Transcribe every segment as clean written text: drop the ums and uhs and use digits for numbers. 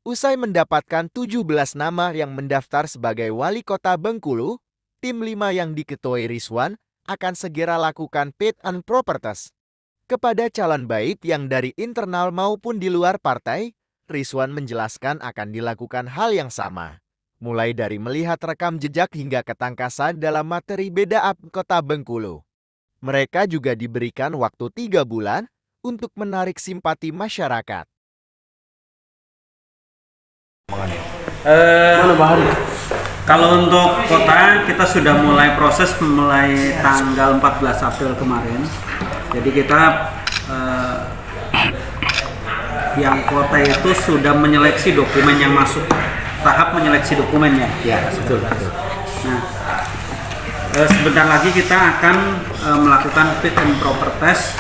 Usai mendapatkan 17 nama yang mendaftar sebagai wali kota Bengkulu, tim 5 yang diketuai Rizwan akan segera lakukan fit and proper test. Kepada calon baik yang dari internal maupun di luar partai, Rizwan menjelaskan akan dilakukan hal yang sama. Mulai dari melihat rekam jejak hingga ketangkasan dalam materi beda kota Bengkulu. Mereka juga diberikan waktu 3 bulan untuk menarik simpati masyarakat. Kalau untuk kota, kita sudah mulai proses mulai tanggal 14 April kemarin. Jadi kita yang kota itu sudah menyeleksi dokumen yang masuk, tahap menyeleksi dokumennya. Ya, betul. Nah, sebentar lagi kita akan melakukan fit and proper test,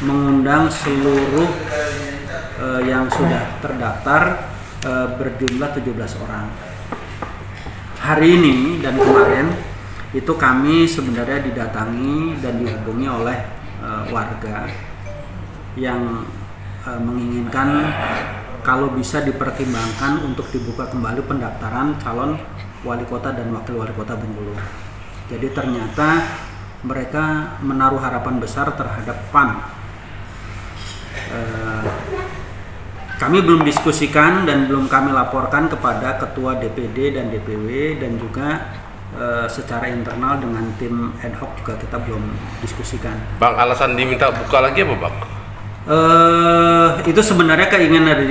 mengundang seluruh yang sudah terdaftar berjumlah 17 orang. Hari ini dan kemarin itu kami sebenarnya didatangi dan dihubungi oleh warga yang menginginkan kalau bisa dipertimbangkan untuk dibuka kembali pendaftaran calon wali kota dan wakil wali kota Bengkulu. Jadi ternyata mereka menaruh harapan besar terhadap PAN. Kami belum diskusikan dan belum kami laporkan kepada ketua DPD dan DPW, dan juga secara internal dengan tim ad hoc juga kita belum diskusikan. Bang, alasan diminta buka lagi apa Bang? Itu sebenarnya keinginan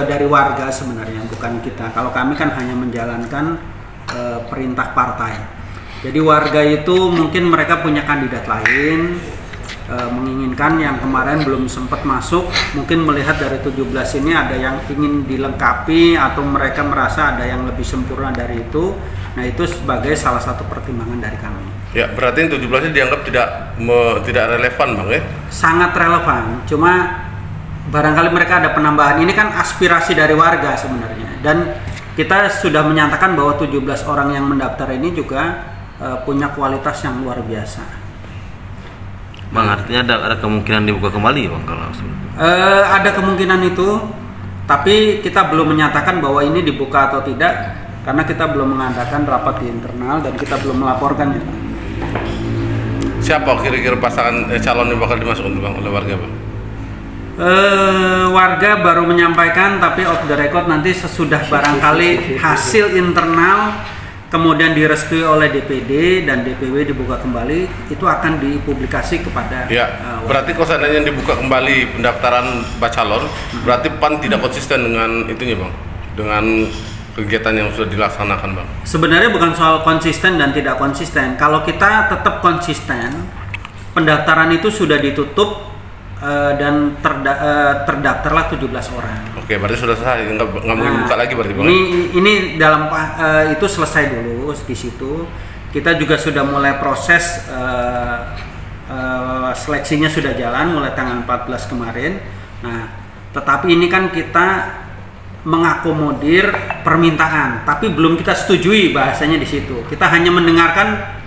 dari warga sebenarnya, bukan kita. Kalau kami kan hanya menjalankan perintah partai. Jadi warga itu mungkin mereka punya kandidat lain, menginginkan yang kemarin belum sempat masuk, mungkin melihat dari 17 ini ada yang ingin dilengkapi atau mereka merasa ada yang lebih sempurna dari itu. Nah, itu sebagai salah satu pertimbangan dari kami. Ya, berarti 17 ini dianggap tidak relevan Bang ya? Sangat relevan, cuma barangkali mereka ada penambahan. Ini kan aspirasi dari warga sebenarnya, dan kita sudah menyatakan bahwa 17 orang yang mendaftar ini juga punya kualitas yang luar biasa. Bang, artinya ada kemungkinan dibuka kembali Bang kalau ada kemungkinan itu, tapi kita belum menyatakan bahwa ini dibuka atau tidak karena kita belum mengadakan rapat di internal dan kita belum melaporkannya. Siapa kira-kira pasangan calon yang bakal dimasukkan Bang oleh warga Bang? Warga baru menyampaikan, tapi off the record nanti sesudah barangkali hasil internal kemudian direstui oleh DPD dan DPW dibuka kembali, itu akan dipublikasi kepada berarti kalau seandainya dibuka kembali pendaftaran bacalon, berarti PAN tidak konsisten dengan itunya Bang, dengan kegiatan yang sudah dilaksanakan Bang? Sebenarnya bukan soal konsisten dan tidak konsisten. Kalau kita tetap konsisten, pendaftaran itu sudah ditutup dan terdaftarlah 17 orang. Oke, berarti sudah selesai, nggak mungkin buka lagi berarti Bang? Ini dalam itu selesai dulu di situ. Kita juga sudah mulai proses seleksinya sudah jalan mulai tanggal 14 kemarin. Nah, tetapi ini kan kita mengakomodir permintaan, tapi belum kita setujui bahasanya di situ. Kita hanya mendengarkan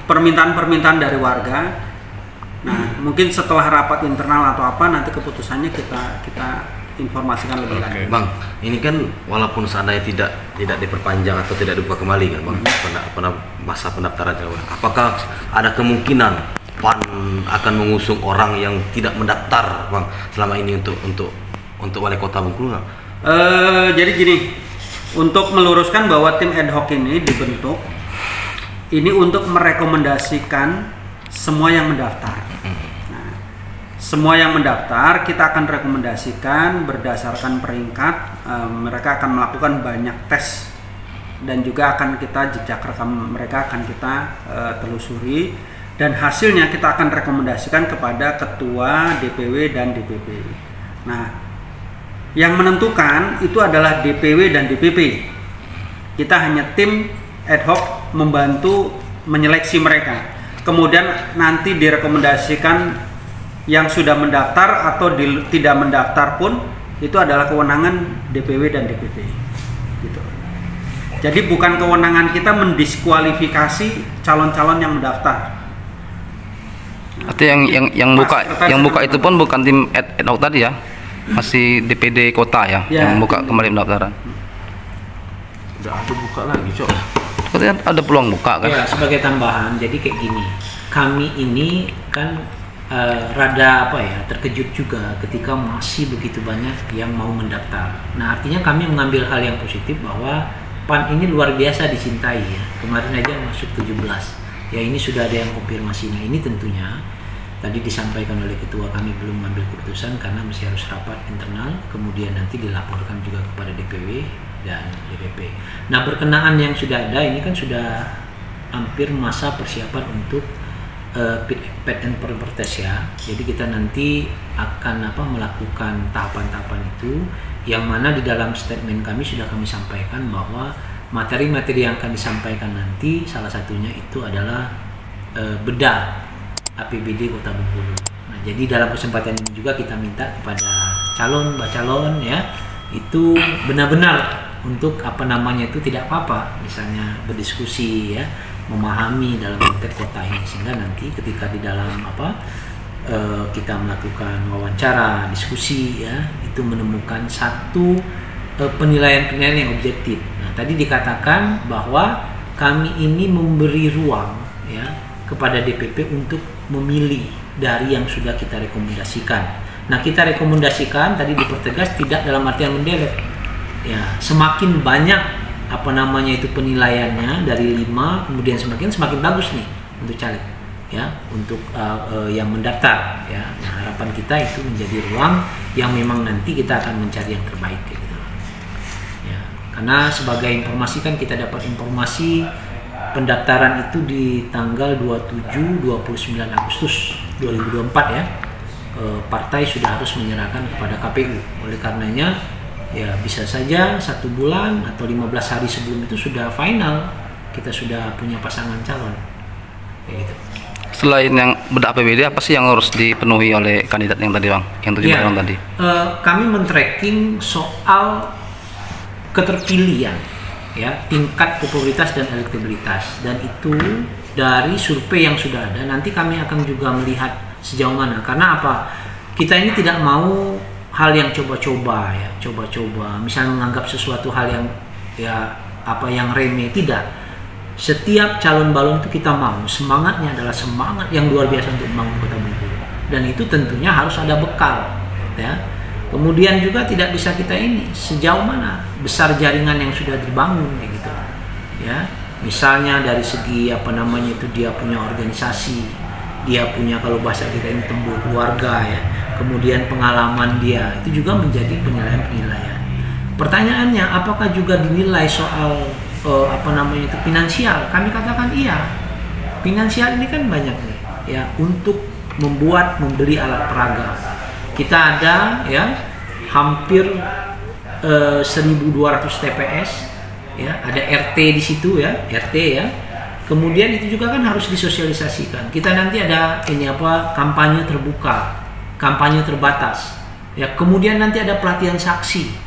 permintaan-permintaan dari warga. Nah, mungkin setelah rapat internal atau apa nanti keputusannya kita informasikan lebih lanjut. Bang, ini kan walaupun seandainya tidak diperpanjang atau tidak dibuka kembali kan Bang, pada masa pendaftaran, apakah ada kemungkinan PAN akan mengusung orang yang tidak mendaftar Bang selama ini untuk wali kota Bengkulu? Jadi gini, untuk meluruskan bahwa tim ad hoc ini dibentuk ini untuk merekomendasikan semua yang mendaftar. Nah, semua yang mendaftar kita akan rekomendasikan berdasarkan peringkat. Mereka akan melakukan banyak tes dan juga akan kita jejak rekam mereka akan kita telusuri, dan hasilnya kita akan rekomendasikan kepada ketua DPW dan DPP. Nah, yang menentukan itu adalah DPW dan DPP. Kita hanya tim ad hoc membantu menyeleksi mereka. Kemudian nanti direkomendasikan yang sudah mendaftar atau tidak mendaftar pun itu adalah kewenangan DPW dan DPP. Gitu. Jadi bukan kewenangan kita mendiskualifikasi calon-calon yang mendaftar. Artinya yang buka itu pun bukan tim ad hoc tadi ya? masih DPD kota ya, Ya. yang buka kembali pendaftaran. Udah ada buka lagi, Cok. Katanya ada peluang buka kan? Ya, sebagai tambahan, jadi kayak gini, kami ini kan rada terkejut juga ketika masih begitu banyak yang mau mendaftar. Nah, artinya kami mengambil hal yang positif bahwa PAN ini luar biasa dicintai ya. Kemarin aja masuk 17. Ya, ini sudah ada yang konfirmasi. Nah, ini tentunya tadi disampaikan oleh ketua, kami belum mengambil keputusan karena masih harus rapat internal, kemudian nanti dilaporkan juga kepada DPW dan DPP. Nah, berkenaan yang sudah ada ini kan sudah hampir masa persiapan untuk fit and proper test ya. Jadi kita nanti akan melakukan tahapan-tahapan itu, yang mana di dalam statement kami sudah kami sampaikan bahwa materi-materi yang akan disampaikan nanti salah satunya itu adalah bedah APBD Kota Bengkulu. Nah, jadi dalam kesempatan ini juga kita minta kepada calon ya, itu benar-benar untuk itu tidak apa-apa, misalnya berdiskusi ya, memahami dalam konteks kota ini, sehingga nanti ketika di dalam kita melakukan wawancara, diskusi ya, itu menemukan satu penilaian-penilaian yang objektif. Nah, tadi dikatakan bahwa kami ini memberi ruang ya kepada DPP untuk memilih dari yang sudah kita rekomendasikan. Nah, kita rekomendasikan tadi dipertegas tidak dalam artian mendelek. Ya, semakin banyak itu penilaiannya dari 5 kemudian semakin bagus nih untuk caleg ya, untuk yang mendaftar ya. Nah, harapan kita itu menjadi ruang yang memang nanti kita akan mencari yang terbaik gitu ya. Karena sebagai informasi kan kita dapat informasi pendaftaran itu di tanggal 27-29 Agustus 2024 ya. Partai sudah harus menyerahkan kepada KPU. Oleh karenanya ya bisa saja 1 bulan atau 15 hari sebelum itu sudah final, kita sudah punya pasangan calon kayak gitu. Selain yang bedah APBD, apa sih yang harus dipenuhi oleh kandidat yang tadi Bang, yang 17 orang tadi? Kami men-tracking soal keterpilihan ya, tingkat popularitas dan elektabilitas, dan itu dari survei yang sudah ada. Nanti kami akan juga melihat sejauh mana, karena apa, kita ini tidak mau hal yang coba-coba ya, misalnya menganggap sesuatu hal yang yang remeh, tidak. Setiap calon balon itu kita mau, semangatnya adalah semangat yang luar biasa untuk membangun Kota Bengkulu, dan itu tentunya harus ada bekal ya. Kemudian juga tidak bisa kita ini sejauh mana besar jaringan yang sudah dibangun kayak gitu ya. Misalnya dari segi dia punya organisasi, dia punya, kalau bahasa kita ini, tembok keluarga ya, kemudian pengalaman dia, itu juga menjadi penilaian. Pertanyaannya, apakah juga dinilai soal finansial? Kami katakan iya. Finansial ini kan banyak nih ya, untuk membeli alat peraga. Kita ada ya hampir 1.200 TPS ya, ada RT di situ ya, RT ya. Kemudian itu juga kan harus disosialisasikan. Kita nanti ada kampanye terbuka, kampanye terbatas. Ya, kemudian nanti ada pelatihan saksi.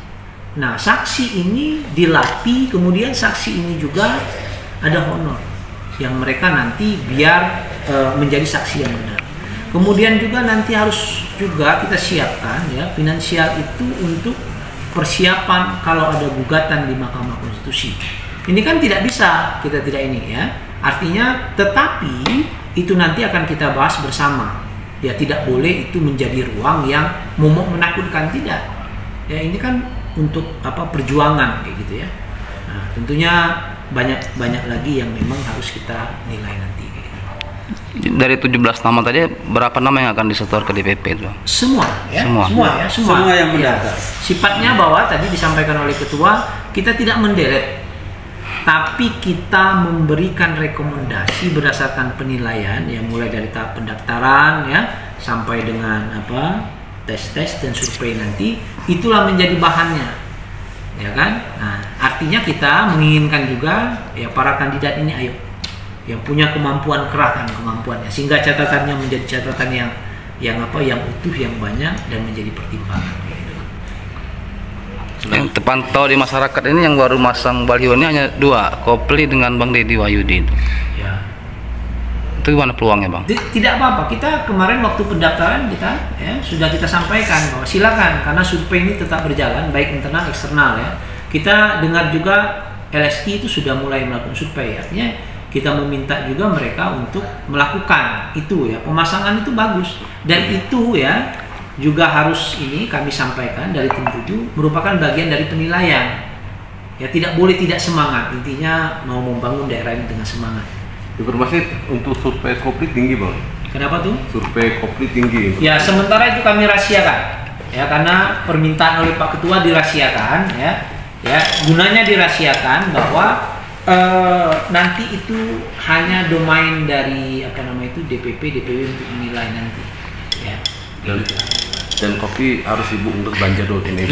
Nah, saksi ini dilatih, kemudian saksi ini juga ada honor yang mereka nanti biar menjadi saksi yang benar. Kemudian juga nanti harus juga kita siapkan ya finansial itu untuk persiapan kalau ada gugatan di Mahkamah Konstitusi. Ini kan tidak bisa kita tidak ini ya. Artinya, tetapi itu nanti akan kita bahas bersama. Ya, tidak boleh itu menjadi ruang yang momok menakutkan, tidak. Ya, ini kan untuk perjuangan kayak gitu ya. Nah, tentunya banyak lagi yang memang harus kita nilai nanti kayak gitu. Dari 17 nama tadi, berapa nama yang akan disetor ke DPP itu? Semua ya. Semua yang mendaftar. Ya. Sifatnya bahwa tadi disampaikan oleh ketua, kita tidak mendelete, tapi kita memberikan rekomendasi berdasarkan penilaian ya, mulai dari tahap pendaftaran ya sampai dengan tes dan survei nanti, itulah menjadi bahannya ya kan. Nah, artinya kita menginginkan juga ya para kandidat ini ayo yang punya kemampuan, kerahkan kemampuannya sehingga catatannya menjadi catatan yang utuh, yang banyak, dan menjadi pertimbangan gitu. Yang terpantau di masyarakat ini yang baru masang baliho ini hanya 2, Kopli dengan Bang Deddy Wahyudi. Ya. Itu gimana peluangnya Bang? Tidak apa-apa, kita kemarin waktu pendaftaran kita sudah kita sampaikan bahwa silakan, karena survei ini tetap berjalan baik internal eksternal ya. Kita dengar juga LSI itu sudah mulai melakukan survei, artinya kita meminta juga mereka untuk melakukan itu ya, pemasangan itu bagus, dan itu ya juga harus ini kami sampaikan dari tim 7 merupakan bagian dari penilaian ya, tidak boleh tidak semangat, intinya mau membangun daerah ini dengan semangat. Informasi untuk survei Kopri tinggi bang. Kenapa tuh? Survei Kopri tinggi. Ya sementara itu kami rahasiakan ya, karena permintaan oleh Pak Ketua dirahasiakan ya, gunanya dirahasiakan bahwa nanti itu hanya domain dari DPP DPW untuk menilai nanti ya. Dan kopi harus ibu untuk belanja dulu ini.